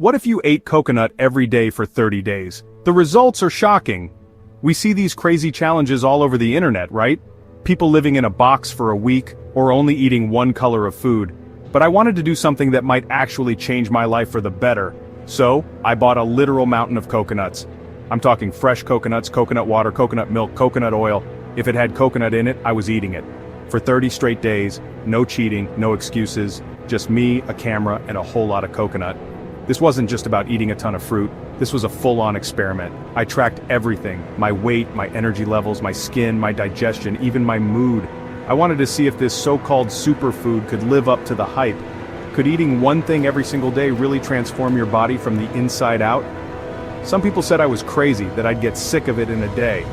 What if you ate coconut every day for 30 days? The results are shocking. We see these crazy challenges all over the internet, right? People living in a box for a week, or only eating one color of food. But I wanted to do something that might actually change my life for the better. So, I bought a literal mountain of coconuts. I'm talking fresh coconuts, coconut water, coconut milk, coconut oil. If it had coconut in it, I was eating it. For 30 straight days, no cheating, no excuses, just me, a camera, and a whole lot of coconut. This wasn't just about eating a ton of fruit, this was a full-on experiment. I tracked everything, my weight, my energy levels, my skin, my digestion, even my mood. I wanted to see if this so-called superfood could live up to the hype. Could eating one thing every single day really transform your body from the inside out? Some people said I was crazy, that I'd get sick of it in a day.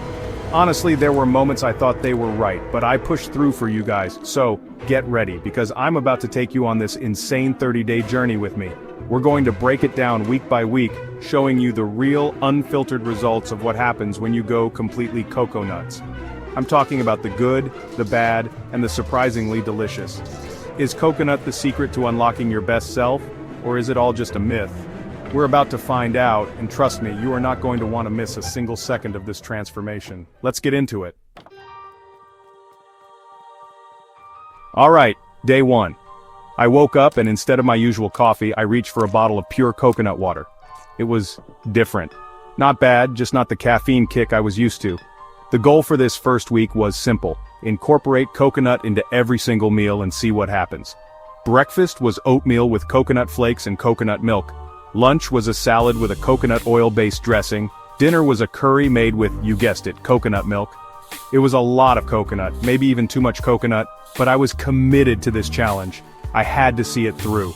Honestly, there were moments I thought they were right, but I pushed through for you guys, so get ready, because I'm about to take you on this insane 30-day journey with me. We're going to break it down week by week, showing you the real, unfiltered results of what happens when you go completely cocoa nuts. I'm talking about the good, the bad, and the surprisingly delicious. Is coconut the secret to unlocking your best self, or is it all just a myth? We're about to find out, and trust me, you are not going to want to miss a single second of this transformation. Let's get into it. Alright, day 1. I woke up and instead of my usual coffee, I reached for a bottle of pure coconut water. It was different. Not bad, just not the caffeine kick I was used to. The goal for this first week was simple: incorporate coconut into every single meal and see what happens. Breakfast was oatmeal with coconut flakes and coconut milk. Lunch was a salad with a coconut oil-based dressing. Dinner was a curry made with, you guessed it, coconut milk. It was a lot of coconut, maybe even too much coconut, but I was committed to this challenge. I had to see it through.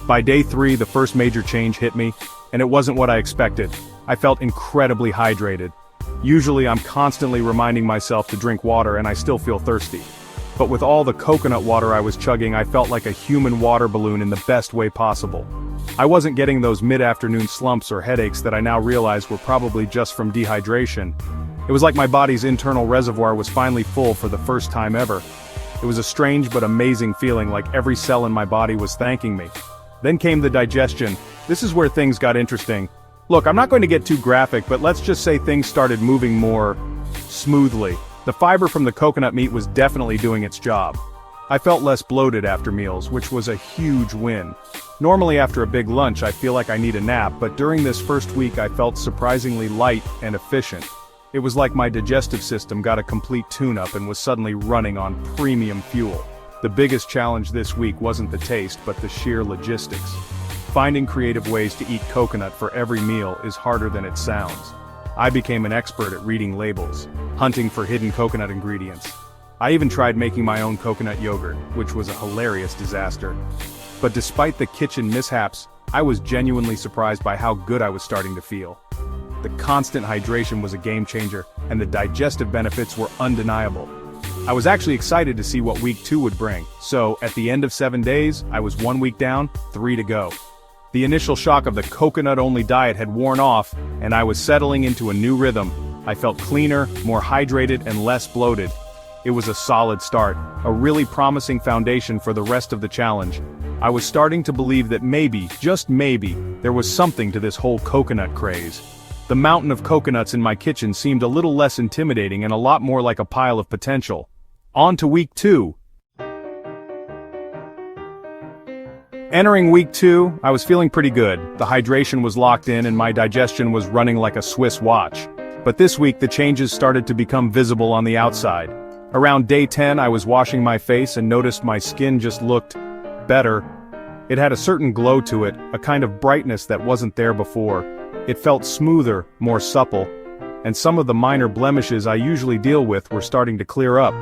By day 3, the first major change hit me, and it wasn't what I expected. I felt incredibly hydrated. Usually I'm constantly reminding myself to drink water and I still feel thirsty. But with all the coconut water I was chugging, I felt like a human water balloon in the best way possible. I wasn't getting those mid-afternoon slumps or headaches that I now realize were probably just from dehydration. It was like my body's internal reservoir was finally full for the first time ever. It was a strange but amazing feeling, like every cell in my body was thanking me. Then came the digestion. This is where things got interesting. Look, I'm not going to get too graphic, but let's just say things started moving more smoothly. The fiber from the coconut meat was definitely doing its job. I felt less bloated after meals, which was a huge win. Normally after a big lunch I feel like I need a nap, but during this first week I felt surprisingly light and efficient. It was like my digestive system got a complete tune-up and was suddenly running on premium fuel. The biggest challenge this week wasn't the taste, but the sheer logistics. Finding creative ways to eat coconut for every meal is harder than it sounds. I became an expert at reading labels, hunting for hidden coconut ingredients. I even tried making my own coconut yogurt, which was a hilarious disaster. But despite the kitchen mishaps, I was genuinely surprised by how good I was starting to feel. The constant hydration was a game changer, and the digestive benefits were undeniable. I was actually excited to see what week 2 would bring, so at the end of 7 days, I was 1 week down, 3 to go. The initial shock of the coconut-only diet had worn off, and I was settling into a new rhythm. I felt cleaner, more hydrated, and less bloated. It was a solid start, a really promising foundation for the rest of the challenge. I was starting to believe that maybe, just maybe, there was something to this whole coconut craze. The mountain of coconuts in my kitchen seemed a little less intimidating and a lot more like a pile of potential. On to week 2. Entering week 2, I was feeling pretty good. The hydration was locked in and my digestion was running like a Swiss watch. But this week the changes started to become visible on the outside. Around day 10 I was washing my face and noticed my skin just looked better. It had a certain glow to it, a kind of brightness that wasn't there before. It felt smoother, more supple, and some of the minor blemishes I usually deal with were starting to clear up.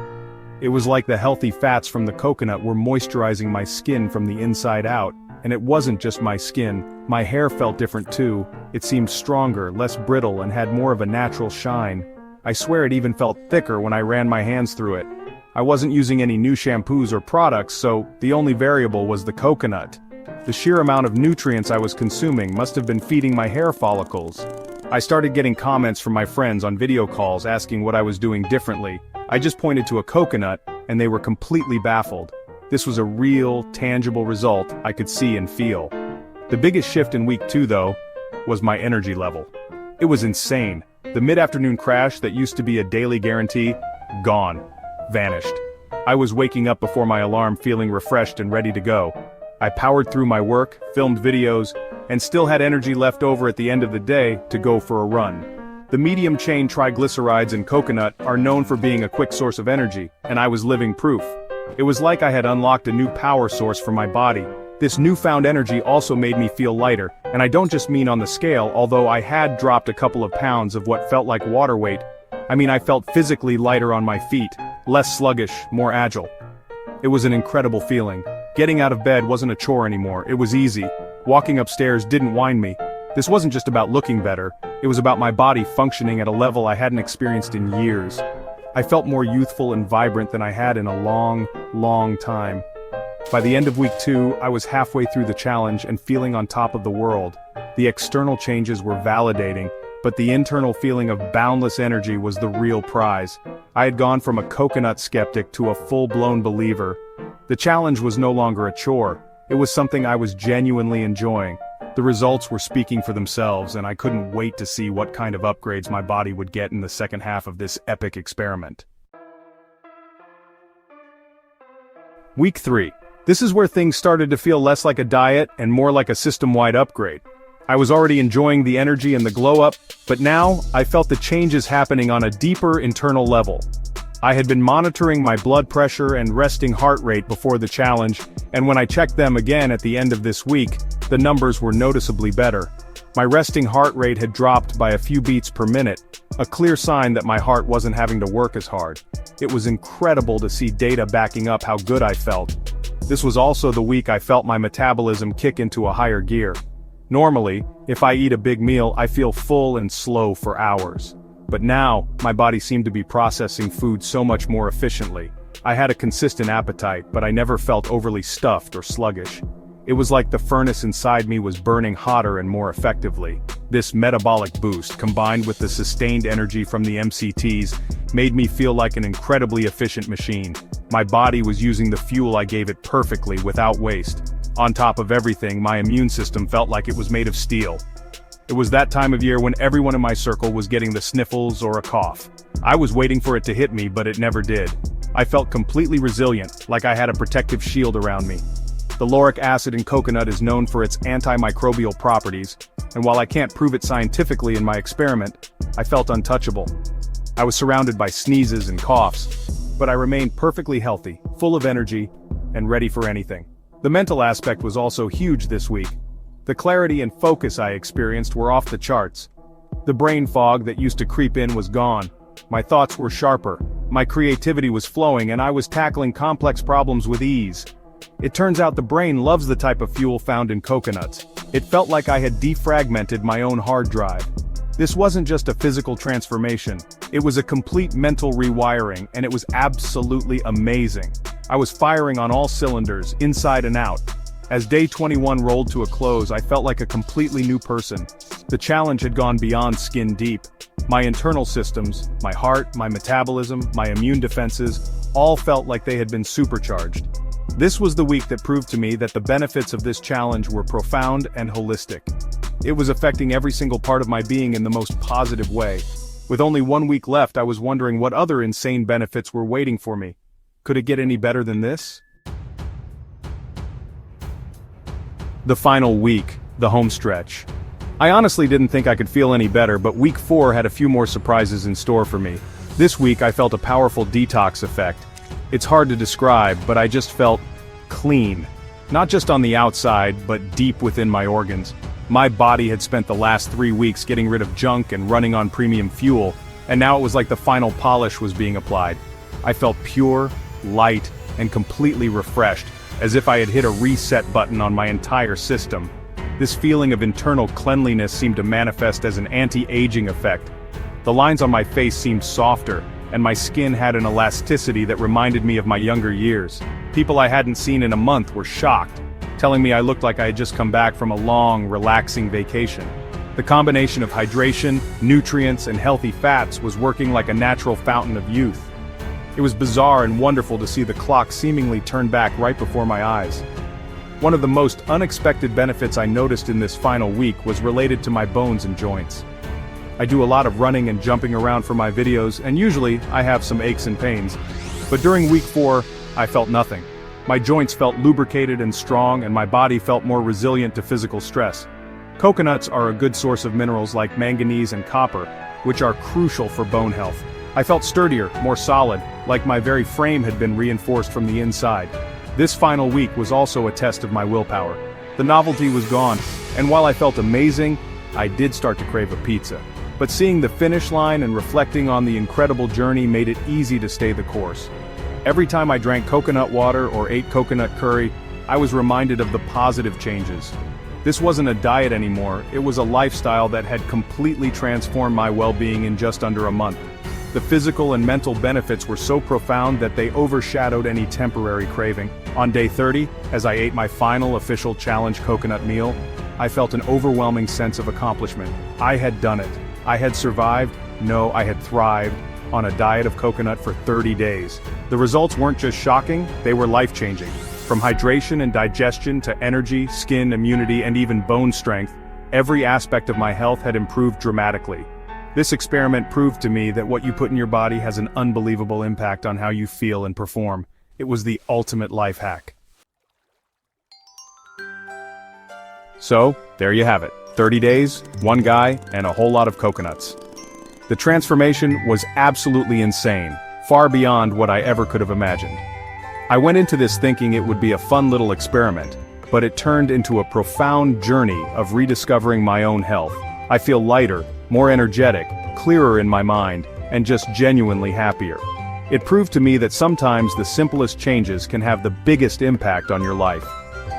It was like the healthy fats from the coconut were moisturizing my skin from the inside out, and it wasn't just my skin. My hair felt different too. It seemed stronger, less brittle, and had more of a natural shine. I swear it even felt thicker when I ran my hands through it. I wasn't using any new shampoos or products, so the only variable was the coconut. The sheer amount of nutrients I was consuming must have been feeding my hair follicles. I started getting comments from my friends on video calls asking what I was doing differently. I just pointed to a coconut, and they were completely baffled. This was a real, tangible result I could see and feel. The biggest shift in week 2, though, was my energy level. It was insane. The mid-afternoon crash that used to be a daily guarantee, gone. Vanished. I was waking up before my alarm feeling refreshed and ready to go. I powered through my work, filmed videos, and still had energy left over at the end of the day to go for a run. The medium-chain triglycerides in coconut are known for being a quick source of energy, and I was living proof. It was like I had unlocked a new power source for my body. This newfound energy also made me feel lighter, and I don't just mean on the scale, although I had dropped a couple of pounds of what felt like water weight. I felt physically lighter on my feet, less sluggish, more agile. It was an incredible feeling. Getting out of bed wasn't a chore anymore, it was easy. Walking upstairs didn't whine me. This wasn't just about looking better, it was about my body functioning at a level I hadn't experienced in years. I felt more youthful and vibrant than I had in a long, long time. By the end of week 2, I was halfway through the challenge and feeling on top of the world. The external changes were validating, but the internal feeling of boundless energy was the real prize. I had gone from a coconut skeptic to a full-blown believer. The challenge was no longer a chore, it was something I was genuinely enjoying. The results were speaking for themselves, and I couldn't wait to see what kind of upgrades my body would get in the second half of this epic experiment. Week 3. This is where things started to feel less like a diet and more like a system-wide upgrade. I was already enjoying the energy and the glow-up, but now, I felt the changes happening on a deeper internal level. I had been monitoring my blood pressure and resting heart rate before the challenge, and when I checked them again at the end of this week, the numbers were noticeably better. My resting heart rate had dropped by a few beats per minute, a clear sign that my heart wasn't having to work as hard. It was incredible to see data backing up how good I felt. This was also the week I felt my metabolism kick into a higher gear. Normally, if I eat a big meal, I feel full and slow for hours. But now, my body seemed to be processing food so much more efficiently. I had a consistent appetite, but I never felt overly stuffed or sluggish. It was like the furnace inside me was burning hotter and more effectively. This metabolic boost, combined with the sustained energy from the MCTs, made me feel like an incredibly efficient machine. My body was using the fuel I gave it perfectly without waste. On top of everything, my immune system felt like it was made of steel. It was that time of year when everyone in my circle was getting the sniffles or a cough. I was waiting for it to hit me, but it never did. I felt completely resilient, like I had a protective shield around me. The lauric acid in coconut is known for its antimicrobial properties, and while I can't prove it scientifically in my experiment, I felt untouchable. I was surrounded by sneezes and coughs, but I remained perfectly healthy, full of energy, and ready for anything. The mental aspect was also huge this week. The clarity and focus I experienced were off the charts. The brain fog that used to creep in was gone. My thoughts were sharper, my creativity was flowing, and I was tackling complex problems with ease. It turns out the brain loves the type of fuel found in coconuts. It felt like I had defragmented my own hard drive. This wasn't just a physical transformation, it was a complete mental rewiring, and it was absolutely amazing. I was firing on all cylinders, inside and out. As day 21 rolled to a close, I felt like a completely new person. The challenge had gone beyond skin deep. My internal systems, my heart, my metabolism, my immune defenses, all felt like they had been supercharged. This was the week that proved to me that the benefits of this challenge were profound and holistic. It was affecting every single part of my being in the most positive way. With only 1 week left, I was wondering what other insane benefits were waiting for me. Could it get any better than this? The final week, the home stretch. I honestly didn't think I could feel any better, but week 4 had a few more surprises in store for me. This week I felt a powerful detox effect. It's hard to describe, but I just felt clean. Not just on the outside, but deep within my organs. My body had spent the last 3 weeks getting rid of junk and running on premium fuel, and now it was like the final polish was being applied. I felt pure, light, and completely refreshed, as if I had hit a reset button on my entire system. This feeling of internal cleanliness seemed to manifest as an anti-aging effect. The lines on my face seemed softer, and my skin had an elasticity that reminded me of my younger years. People I hadn't seen in a month were shocked, telling me I looked like I had just come back from a long, relaxing vacation. The combination of hydration, nutrients, and healthy fats was working like a natural fountain of youth. It was bizarre and wonderful to see the clock seemingly turn back right before my eyes. One of the most unexpected benefits I noticed in this final week was related to my bones and joints. I do a lot of running and jumping around for my videos, and usually I have some aches and pains. But during week 4, I felt nothing. My joints felt lubricated and strong, and my body felt more resilient to physical stress. Coconuts are a good source of minerals like manganese and copper, which are crucial for bone health. I felt sturdier, more solid, like my very frame had been reinforced from the inside. This final week was also a test of my willpower. The novelty was gone, and while I felt amazing, I did start to crave a pizza. But seeing the finish line and reflecting on the incredible journey made it easy to stay the course. Every time I drank coconut water or ate coconut curry, I was reminded of the positive changes. This wasn't a diet anymore, it was a lifestyle that had completely transformed my well-being in just under a month. The physical and mental benefits were so profound that they overshadowed any temporary craving. On day 30, as I ate my final official challenge coconut meal, I felt an overwhelming sense of accomplishment. I had done it. I had survived, no, I had thrived, on a diet of coconut for 30 days. The results weren't just shocking, they were life-changing. From hydration and digestion to energy, skin, immunity, and even bone strength, every aspect of my health had improved dramatically. This experiment proved to me that what you put in your body has an unbelievable impact on how you feel and perform. It was the ultimate life hack. So, there you have it. 30 days, one guy, and a whole lot of coconuts. The transformation was absolutely insane, far beyond what I ever could have imagined. I went into this thinking it would be a fun little experiment, but it turned into a profound journey of rediscovering my own health. I feel lighter, more energetic, clearer in my mind, and just genuinely happier. It proved to me that sometimes the simplest changes can have the biggest impact on your life.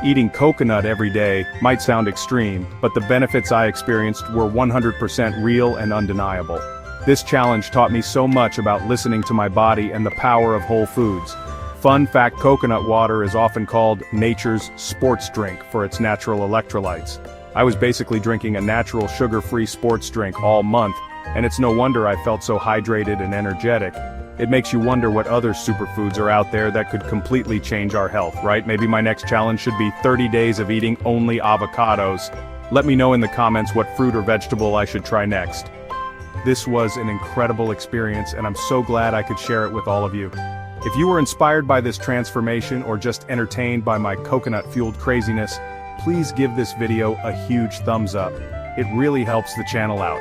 Eating coconut every day might sound extreme, but the benefits I experienced were 100% real and undeniable. This challenge taught me so much about listening to my body and the power of whole foods. Fun fact: coconut water is often called nature's sports drink for its natural electrolytes. I was basically drinking a natural sugar-free sports drink all month, and it's no wonder I felt so hydrated and energetic. It makes you wonder what other superfoods are out there that could completely change our health, right? Maybe my next challenge should be 30 days of eating only avocados. Let me know in the comments what fruit or vegetable I should try next. This was an incredible experience, and I'm so glad I could share it with all of you. If you were inspired by this transformation or just entertained by my coconut-fueled craziness, please give this video a huge thumbs up. It really helps the channel out.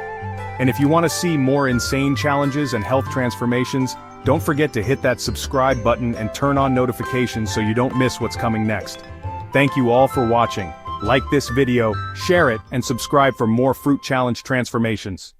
And if you want to see more insane challenges and health transformations, don't forget to hit that subscribe button and turn on notifications so you don't miss what's coming next. Thank you all for watching. Like this video, share it, and subscribe for more fruit challenge transformations.